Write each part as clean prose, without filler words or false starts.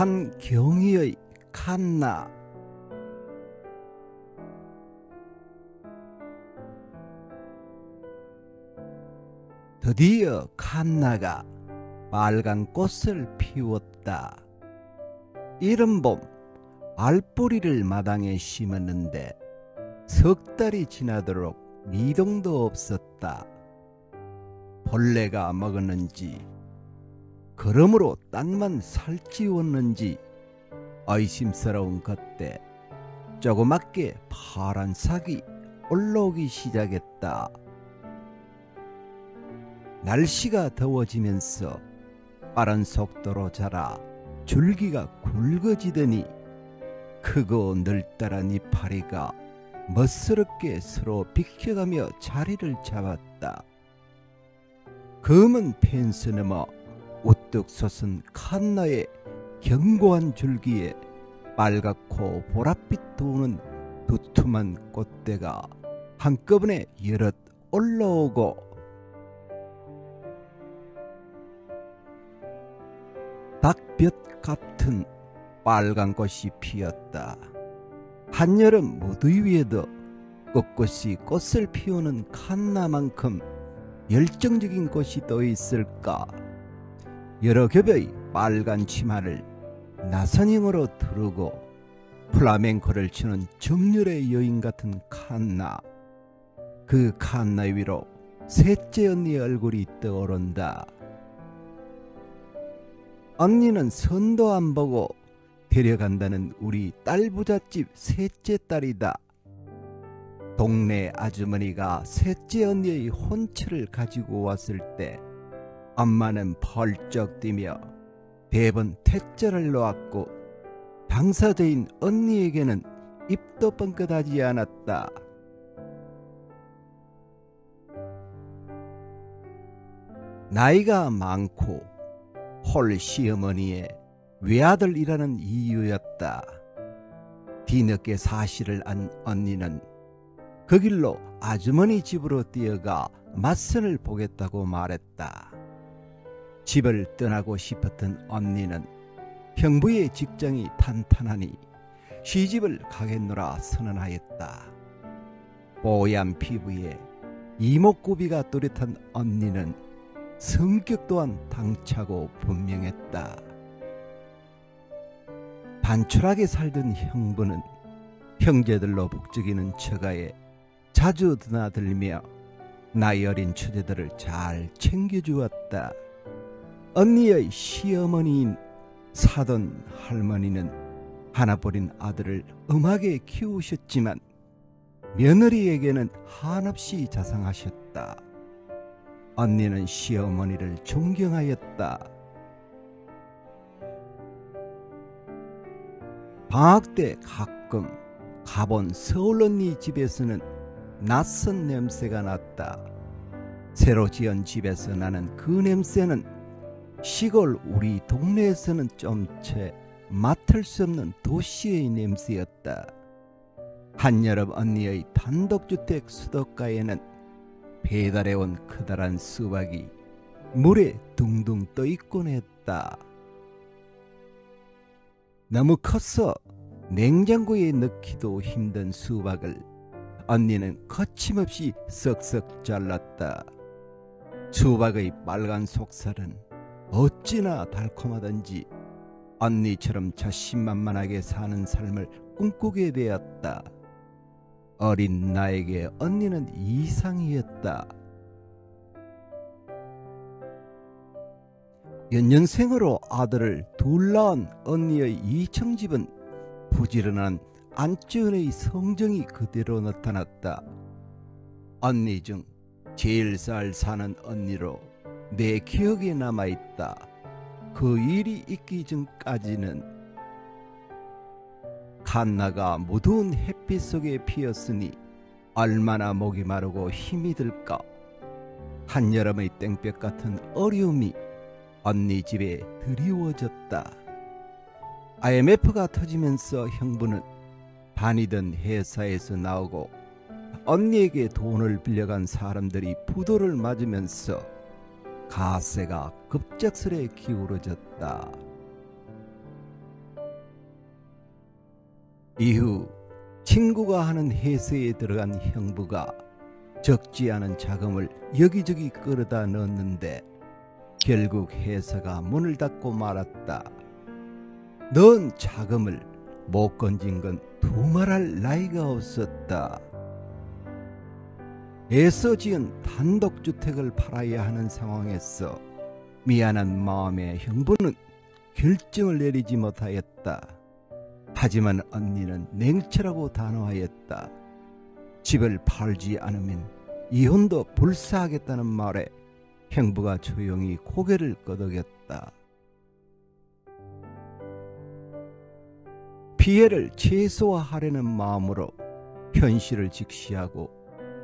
한경희의 칸나. 드디어 칸나가 빨간 꽃을 피웠다. 이른 봄 알뿌리를 마당에 심었는데 석 달이 지나도록 미동도 없었다. 벌레가 먹었는지 그러므로 땅만 살찌웠는지 의심스러운 그때 조그맣게 파란 싹이 올라오기 시작했다. 날씨가 더워지면서 빠른 속도로 자라 줄기가 굵어지더니 크고 늘따란 이파리가 멋스럽게 서로 비켜가며 자리를 잡았다. 검은 펜스 너머 우뚝 솟은 칸나의 견고한 줄기에 빨갛고 보랏빛 도는 두툼한 꽃대가 한꺼번에 여럿 올라오고 닭볕 같은 빨간 꽃이 피었다. 한여름 무더위 위에도 꿋꿋이 꽃을 피우는 칸나만큼 열정적인 꽃이 또 있을까. 여러 겹의 빨간 치마를 나선형으로 두르고 플라멩코를 추는 정열의 여인 같은 칸나. 그 칸나 위로 셋째 언니의 얼굴이 떠오른다. 언니는 선도 안 보고 데려간다는 우리 딸 부잣집 셋째 딸이다. 동네 아주머니가 셋째 언니의 혼처를 가지고 왔을 때 엄마는 벌쩍 뛰며 대번 퇴짜를 놓았고 당사자인 언니에게는 입도 뻥끗하지 않았다. 나이가 많고 홀 시어머니의 외아들이라는 이유였다. 뒤늦게 사실을 안 언니는 그 길로 아주머니 집으로 뛰어가 맞선을 보겠다고 말했다. 집을 떠나고 싶었던 언니는 형부의 직장이 탄탄하니 시집을 가겠노라 선언하였다. 뽀얀 피부에 이목구비가 또렷한 언니는 성격 또한 당차고 분명했다. 단촐하게 살던 형부는 형제들로 북적이는 처가에 자주 드나들며 나이 어린 처제들을 잘 챙겨주었다. 언니의 시어머니인 사돈 할머니는 하나뿐인 아들을 엄하게 키우셨지만 며느리에게는 한없이 자상하셨다. 언니는 시어머니를 존경하였다. 방학 때 가끔 가본 서울 언니 집에서는 낯선 냄새가 났다. 새로 지은 집에서 나는 그 냄새는 시골 우리 동네에서는 좀 채 맡을 수 없는 도시의 냄새였다. 한여름 언니의 단독주택 수도가에는 배달해온 커다란 수박이 물에 둥둥 떠있곤 했다. 너무 커서 냉장고에 넣기도 힘든 수박을 언니는 거침없이 쓱쓱 잘랐다. 수박의 빨간 속살은 어찌나 달콤하던지 언니처럼 자신만만하게 사는 삶을 꿈꾸게 되었다. 어린 나에게 언니는 이상이었다. 연년생으로 아들을 둘 낳은 언니의 이청집은 부지런한 안지은의 성정이 그대로 나타났다. 언니 중 제일 잘 사는 언니로 내 기억에 남아있다. 그 일이 있기 전까지는 칸나가 무더운 햇빛 속에 피었으니 얼마나 목이 마르고 힘이 들까. 한여름의 땡볕 같은 어려움이 언니 집에 드리워졌다. IMF가 터지면서 형부는 다니던 회사에서 나오고 언니에게 돈을 빌려간 사람들이 부도를 맞으면서 가세가 급작스레 기울어졌다. 이후 친구가 하는 회사에 들어간 형부가 적지 않은 자금을 여기저기 끌어다 넣었는데 결국 회사가 문을 닫고 말았다. 넣은 자금을 못 건진 건 두말할 나이가 없었다. 애써 지은 단독주택을 팔아야 하는 상황에서 미안한 마음에 형부는 결정을 내리지 못하였다. 하지만 언니는 냉철하고 단호하였다. 집을 팔지 않으면 이혼도 불사하겠다는 말에 형부가 조용히 고개를 끄덕였다. 피해를 최소화하려는 마음으로 현실을 직시하고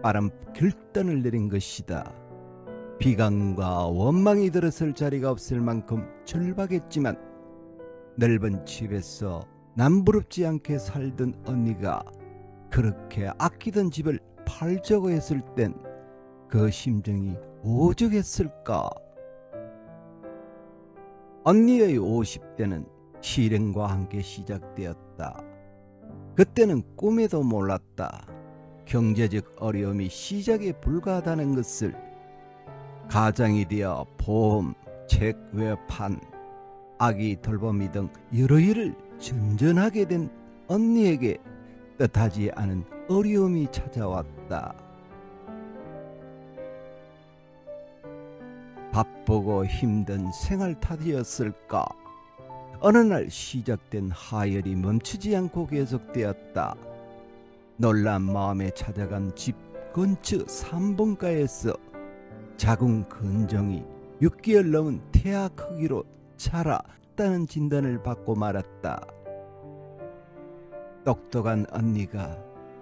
빠른 결단을 내린 것이다. 비관과 원망이 들었을 자리가 없을 만큼 절박했지만 넓은 집에서 남부럽지 않게 살던 언니가 그렇게 아끼던 집을 팔자고 했을 땐 그 심정이 오죽했을까. 언니의 50대는 실행과 함께 시작되었다. 그때는 꿈에도 몰랐다. 경제적 어려움이 시작에 불과하다는 것을. 가장이 되어 보험, 책 외판, 아기 돌보미 등 여러 일을 전전하게 된 언니에게 뜻하지 않은 어려움이 찾아왔다. 바쁘고 힘든 생활 탓이었을까? 어느 날 시작된 하혈이 멈추지 않고 계속되었다. 놀란 마음에 찾아간 집 근처 산봉가에서 자궁 근종이 6개월 넘은 태아 크기로 자랐다는 진단을 받고 말았다. 똑똑한 언니가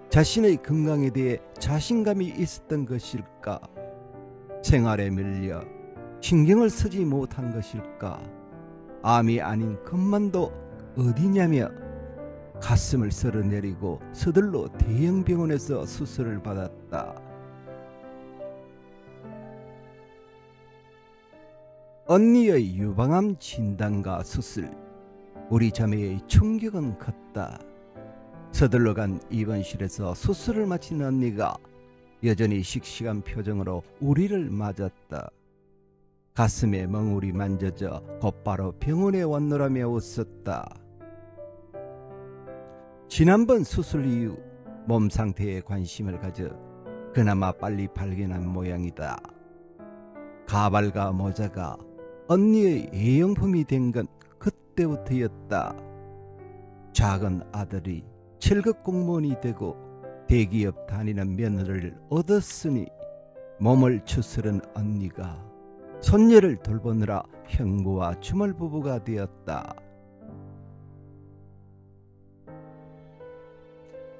자신의 건강에 대해 자신감이 있었던 것일까? 생활에 밀려 신경을 쓰지 못한 것일까? 암이 아닌 것만도 어디냐며 가슴을 쓸어내리고 서둘러 대형 병원에서 수술을 받았다. 언니의 유방암 진단과 수술, 우리 자매의 충격은 컸다. 서둘러 간 입원실에서 수술을 마친 언니가 여전히 씩씩한 표정으로 우리를 맞았다. 가슴에 멍울이 만져져 곧바로 병원에 왔노라며 웃었다. 지난번 수술 이후 몸 상태에 관심을 가져 그나마 빨리 발견한 모양이다. 가발과 모자가 언니의 애용품이 된 건 그때부터였다. 작은 아들이 7급 공무원이 되고 대기업 다니는 며느리를 얻었으니 몸을 추스른 언니가 손녀를 돌보느라 형부와 주말부부가 되었다.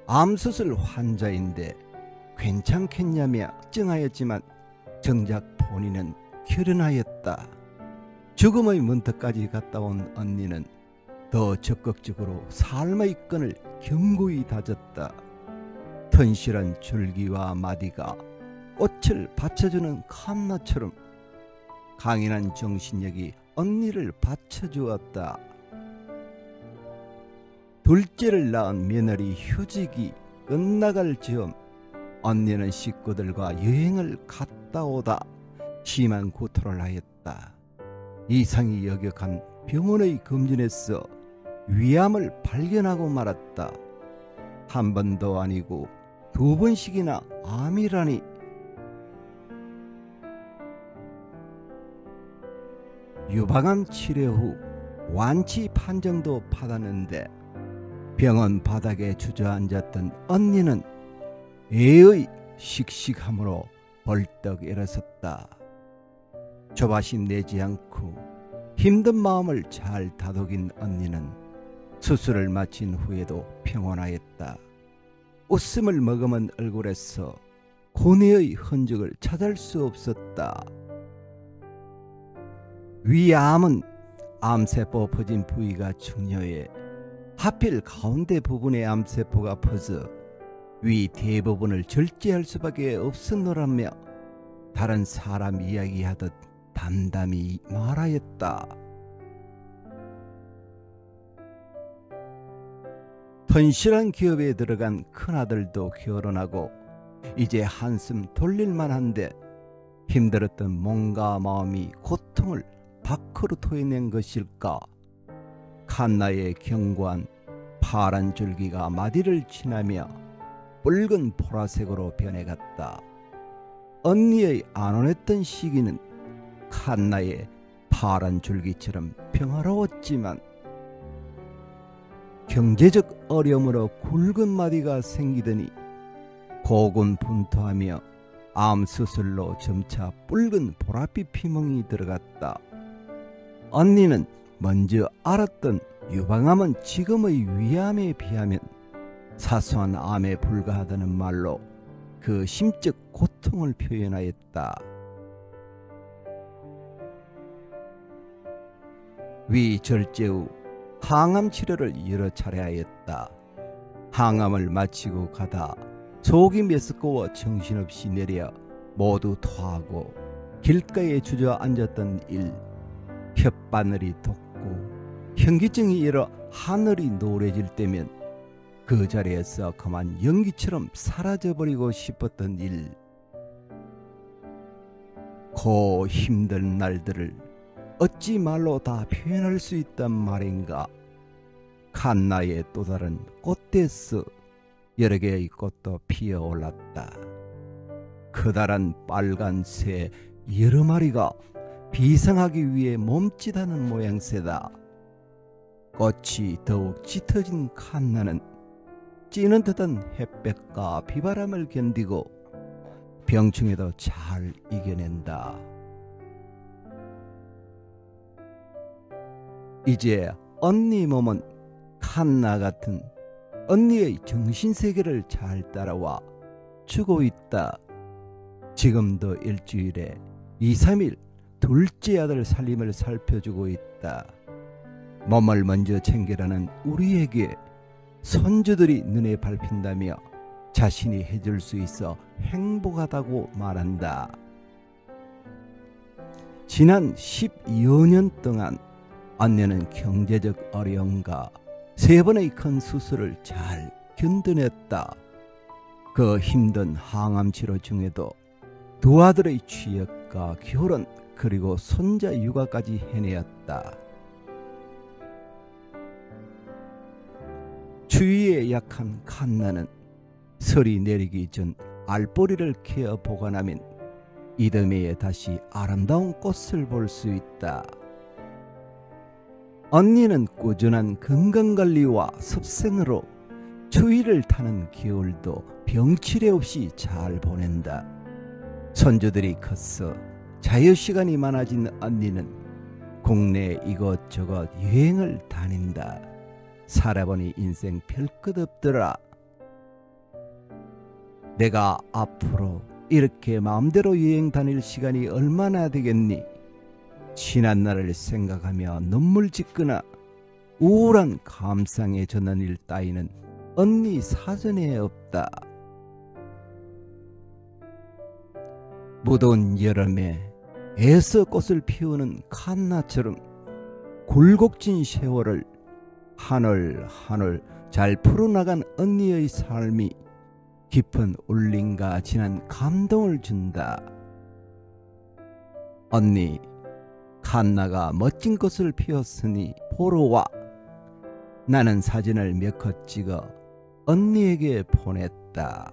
암수술 환자인데 괜찮겠냐며 걱정하였지만 정작 본인은 결연하였다. 죽음의 문턱까지 갔다 온 언니는 더 적극적으로 삶의 끈을 견고히 다졌다. 튼실한 줄기와 마디가 꽃을 받쳐주는 칸나처럼 강인한 정신력이 언니를 받쳐주었다. 둘째를 낳은 며느리 휴직이 끝나갈 즈음 언니는 식구들과 여행을 갔다 오다 심한 구토를 하였다. 이상이 역역한 병원의 검진에서 위암을 발견하고 말았다. 한 번도 아니고 2번씩이나 암이라니. 유방암 치료 후 완치 판정도 받았는데 병원 바닥에 주저앉았던 언니는 애의 씩씩함으로 벌떡 일어섰다. 조바심 내지 않고 힘든 마음을 잘 다독인 언니는 수술을 마친 후에도 평온하였다. 웃음을 머금은 얼굴에서 고뇌의 흔적을 찾을 수 없었다. 위암은 암세포 퍼진 부위가 중요해 하필 가운데 부분에 암세포가 퍼져 위 대부분을 절제할 수밖에 없었노라며 다른 사람 이야기하듯 담담히 말하였다. 헌실한 기업에 들어간 큰아들도 결혼하고 이제 한숨 돌릴만한데 힘들었던 몸과 마음이 고통을 밖으로 토해낸 것일까? 칸나의 견고한 파란 줄기가 마디를 지나며 붉은 보라색으로 변해갔다. 언니의 안온했던 시기는 칸나의 파란 줄기처럼 평화로웠지만 경제적 어려움으로 굵은 마디가 생기더니 고군분투하며 암 수술로 점차 붉은 보랏빛 피멍이 들어갔다. 언니는 먼저 알았던 유방암은 지금의 위암에 비하면 사소한 암에 불과하다는 말로 그 심적 고통을 표현하였다. 위 절제 후 항암 치료를 여러 차례 하였다. 항암을 마치고 가다 속이 메스꺼워 정신없이 내려 모두 토하고 길가에 주저앉았던 일, 혓바늘이 돋고 현기증이 일어 하늘이 노래질 때면 그 자리에서 그만 연기처럼 사라져버리고 싶었던 일, 고 힘든 날들을 어찌 말로 다 표현할 수 있단 말인가. 칸나의 또 다른 꽃대서 여러 개의 꽃도 피어올랐다. 커다란 빨간 새 여러 마리가 비상하기 위해 몸짓하는 모양새다. 꽃이 더욱 짙어진 칸나는 찌는 듯한 햇볕과 비바람을 견디고 병충해도 잘 이겨낸다. 이제 언니 몸은 칸나 같은 언니의 정신세계를 잘 따라와 주고 있다. 지금도 일주일에 2, 3일 둘째 아들 살림을 살펴주고 있다. 몸을 먼저 챙기라는 우리에게 손주들이 눈에 밟힌다며 자신이 해줄 수 있어 행복하다고 말한다. 지난 12여 년 동안 언니는 경제적 어려움과 3번의 큰 수술을 잘 견뎌냈다. 그 힘든 항암 치료 중에도 2 아들의 취업과 결혼 그리고 손자 육아까지 해내었다. 추위에 약한 칸나는 설이 내리기 전 알뿌리를 캐어 보관하면 이듬해에 다시 아름다운 꽃을 볼 수 있다. 언니는 꾸준한 건강관리와 습생으로 추위를 타는 겨울도 병치레 없이 잘 보낸다. 손주들이 컸어 자유시간이 많아진 언니는 국내 이것저것 여행을 다닌다. 살아보니 인생 별것 없더라. 내가 앞으로 이렇게 마음대로 여행 다닐 시간이 얼마나 되겠니? 지난 날을 생각하며 눈물 짓거나 우울한 감상에 젖는 일 따위는 언니 사전에 없다. 무더운 여름에 애써 꽃을 피우는 칸나처럼 굴곡진 세월을 하늘 하늘 잘 풀어나간 언니의 삶이 깊은 울림과 진한 감동을 준다. 언니, 칸나가 멋진 꽃을 피웠으니 보러 와. 나는 사진을 몇 컷 찍어 언니에게 보냈다.